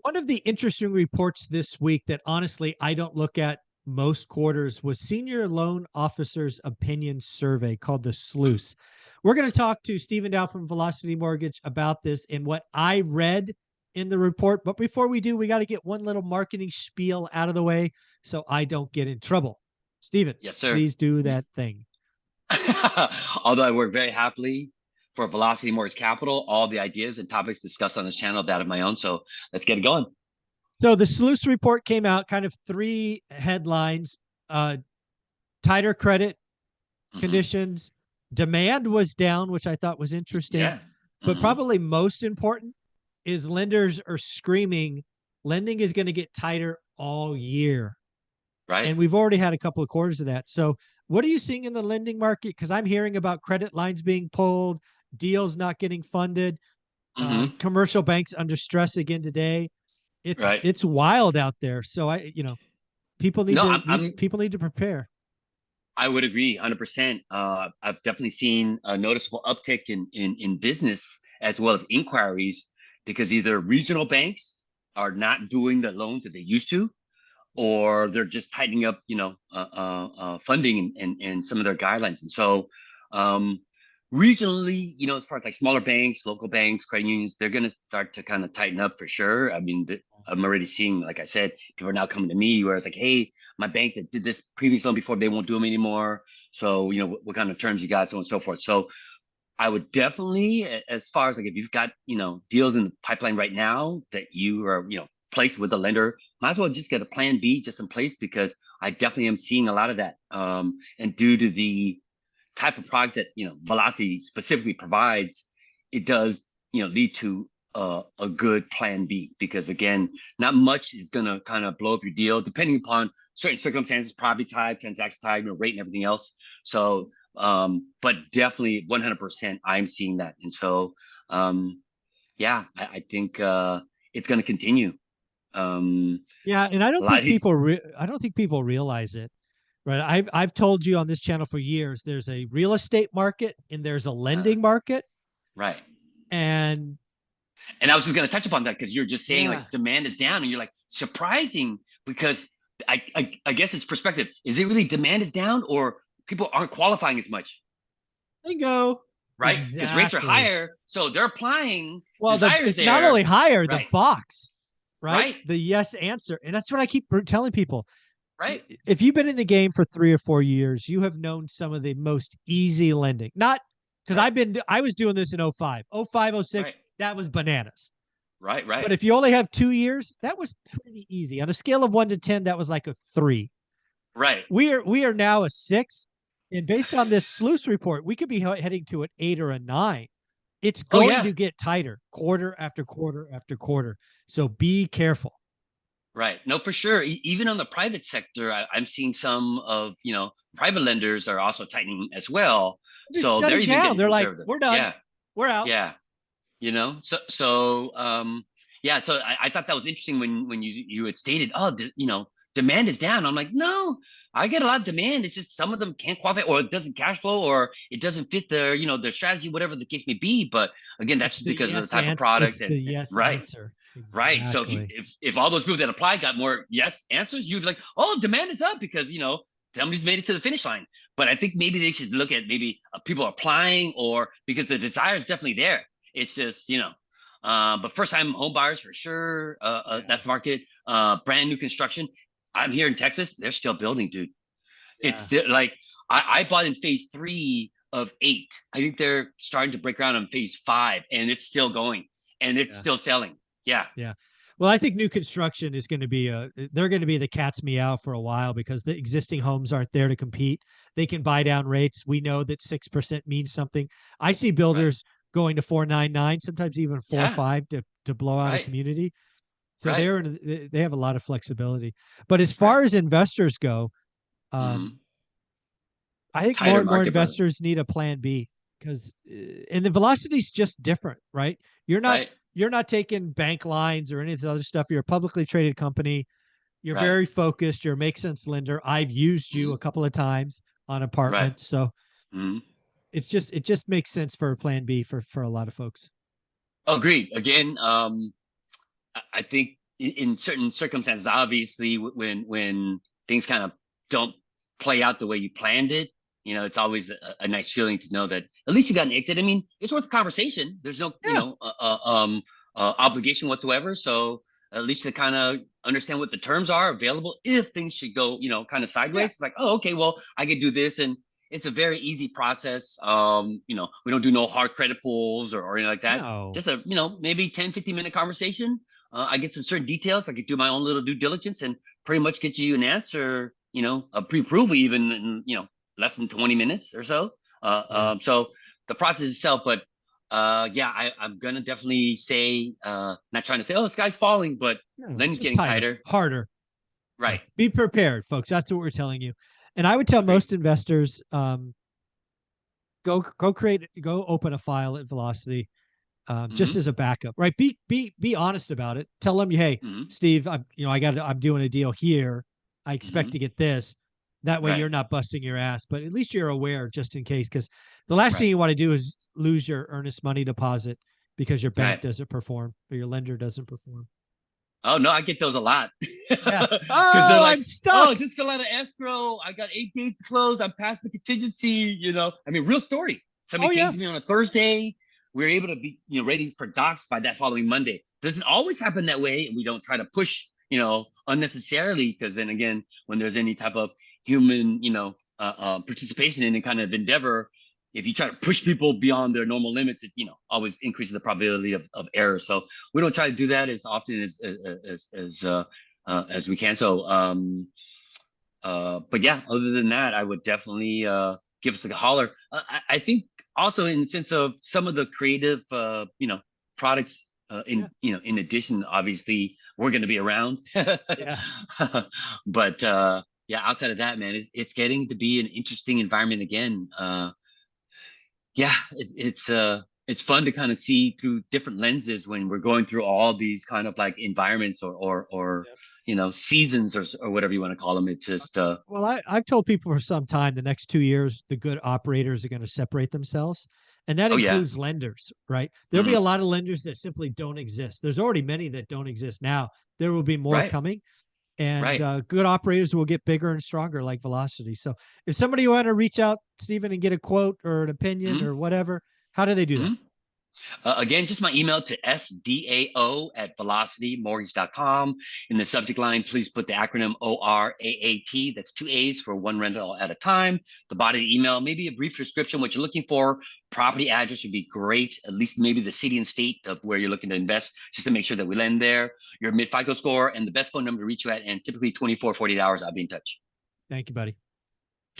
One of the interesting reports this week that honestly I don't look at most quarters was Senior Loan Officers Opinion Survey called the SLOOS. We're going to talk to Stephen Dow from Velocity Mortgage about this and what I read in the report. But before we do, we got to get one little marketing spiel out of the way so I don't get in trouble. Stephen, Yes, sir. please do that thing. Although I work very happily for Velocity Mortgage Capital, all the ideas and topics discussed on this channel, that of my own. So let's get it going. So the SLOOS report came out, kind of three headlines: tighter credit Hmm. conditions. Demand was down, which I thought was interesting. Yeah. But Hmm. probably most important is lenders are screaming lending is going to get tighter all year. Right. And we've already had a couple of quarters of that. So, what are you seeing in the lending market? Because I'm hearing about credit lines being pulled, deals not getting funded, Hmm. commercial banks under stress again today. It's Right. it's wild out there. So people need No, to I'm, need I'm people need to prepare. I would agree 100%. I've definitely seen a noticeable uptick in business as well as inquiries because either regional banks are not doing the loans that they used to, or they're just tightening up, funding and some of their guidelines. And so, um, regionally, as far as like smaller banks, local banks, credit unions, they're going to start to kind of tighten up for sure. I mean, I'm already seeing, like I said, people are now coming to me where it's like, hey, my bank that did this previous loan before, they won't do them anymore. So, what kind of terms you got, so on and so forth. So, I would definitely, as far as like if you've got, deals in the pipeline right now that you are, placed with a lender, might as well just get a plan B just in place because I definitely am seeing a lot of that. And due to the type of product that, Velocity specifically provides, it does, lead to a good plan B because again, not much is going to kind of blow up your deal depending upon certain circumstances, property type, transaction type, rate and everything else. So but definitely 100% I'm seeing that. And so, yeah, I think it's going to continue. Yeah, and I A don't lot of think these, I don't think people realize it. Right. I've told you on this channel for years there's a real estate market and there's a uh, lending market. right. And And I was just going to touch upon that because you're just saying yeah, like demand is down and you're like surprising because I guess it's perspective. Is it really demand is down or people aren't qualifying as much? bingo. Right. Because rates are Exactly. higher. So they're applying Well, desires it's not there. only higher, the Right. box, right? Right. The yes answer. And that's what I keep telling people. Right. If you've been in the game for 3 or 4 years, you have known some of the most easy lending. Not because Right. I was doing this in '05, '05, '06. Right. That was bananas. Right. Right. But if you only have 2 years, that was pretty easy. On a scale of 1 to 10, that was like a 3. Right. We are now a 6, and based on this SLOOS report, we could be heading to an 8 or a 9. It's Oh going yeah. to get tighter quarter after quarter after quarter. So be careful. Right. No, for sure. Even on the private sector, I'm seeing some of, private lenders are also tightening as well. They're So they're shutting even down. getting They're like, conservative. we're done. Yeah. We're out. Yeah. So yeah, so I thought that was interesting when you had stated, oh, demand is down. I'm like, no, I get a lot of demand. It's just some of them can't qualify or it doesn't cash flow or it doesn't fit their strategy, whatever the case may be. But again, that's It's just the because of the yes type of answer. product It's and, the and yes right. answer. Right. So if you Exactly. if all those people that applied got more yes answers, you'd be like, oh, demand is up because somebody's made it to the finish line. But I think maybe they should look at maybe people applying or because the desire is definitely there. It's just but first time home buyers for sure. Yeah. That's the market. Brand new construction. I'm here in Texas. They're still building, dude. It's Yeah. still like I bought in phase 3 of 8. I think they're starting to break ground on phase 5, and it's still going and it's Yeah. still selling. Yeah. Yeah. Well, I think new construction is going to be they're going to be the cat's meow for a while because the existing homes aren't there to compete. They can buy down rates. We know that 6% means something. I see Right. builders going to 4.99, sometimes even four or Yeah. five to blow out a Right. community. So Right. they have a lot of flexibility. But as Right. far as investors go, um, Hmm. I think more Tighter and more market, brother. investors need a plan B because and the velocity is just different, right? You're not Right. you're not taking bank lines or any of this other stuff. You're a publicly traded company. You're Right. very focused. You're a make sense lender. I've used you a Hmm. couple of times on Right. apartments, so Hmm. it just makes sense for a plan B for a lot of folks. Agreed. Again, I think in certain circumstances, obviously, when things kind of don't play out the way you planned it, it's always a nice feeling to know that at least you got an exit. I mean, it's worth a conversation. There's no, Yeah. obligation whatsoever. So at least to kind of understand what the terms are available if things should go, kind of sideways. Yeah. It's like, oh, okay, well, I could do this, and it's a very easy process. We don't do no hard credit pulls or anything like that. No. Just a, maybe 10-15 minute conversation. I get some certain details. I could do my own little due diligence and pretty much get you an answer, a pre-approval even in, less than 20 minutes or so. So the process itself, but yeah, I'm gonna definitely say, not trying to say, oh, the sky's falling, but lending's getting tighter, harder. right? Be prepared, folks. That's what we're telling you. And I would tell most investors, go open a file at Velocity, just as a backup, right? Be honest about it. Tell them, hey, Steve, I'm doing a deal here. I expect to get this. That way you're not busting your ass, but at least you're aware just in case. Because the last thing you want to do is lose your earnest money deposit because your bank doesn't perform or your lender doesn't perform. Oh no, I get those a lot. Yeah. Because they're like, I'm stuck. oh, just fill out an escrow. I got 8 days to close. I'm past the contingency. I mean, real story. Somebody came to me on a Thursday. We were able to be, ready for docs by that following Monday. Doesn't always happen that way, and we don't try to push, unnecessarily, because then again, when there's any type of human, participation in any kind of endeavor, if you try to push people beyond their normal limits, it always increases the probability of error. So we don't try to do that as often as we can. So but yeah, other than that, I would definitely give us a holler. I think also in the sense of some of the creative products, in addition, obviously we're going to be around. But yeah, outside of that, man, it's getting to be an interesting environment again. Yeah, it's fun to kind of see through different lenses when we're going through all these kind of like environments or seasons or whatever you want to call them. It's just well, I've told people for some time the next 2 years the good operators are going to separate themselves, and that includes lenders, right? There'll be a lot of lenders that simply don't exist. There's already many that don't exist now. There will be more coming. And good operators will get bigger and stronger like Velocity. So if somebody want to reach out, Stephen, and get a quote or an opinion or whatever, how do they do that? Again, just my email to sdao@velocitymortgage.com. In the subject line, please put the acronym ORAAT. That's 2 A's for one rental at a time. The body of the email, maybe a brief description, what you're looking for. Property address would be great. At least maybe the city and state of where you're looking to invest, just to make sure that we lend there. Your mid-FICO score and the best phone number to reach you at. And typically 24, 48 hours, I'll be in touch. Thank you, buddy.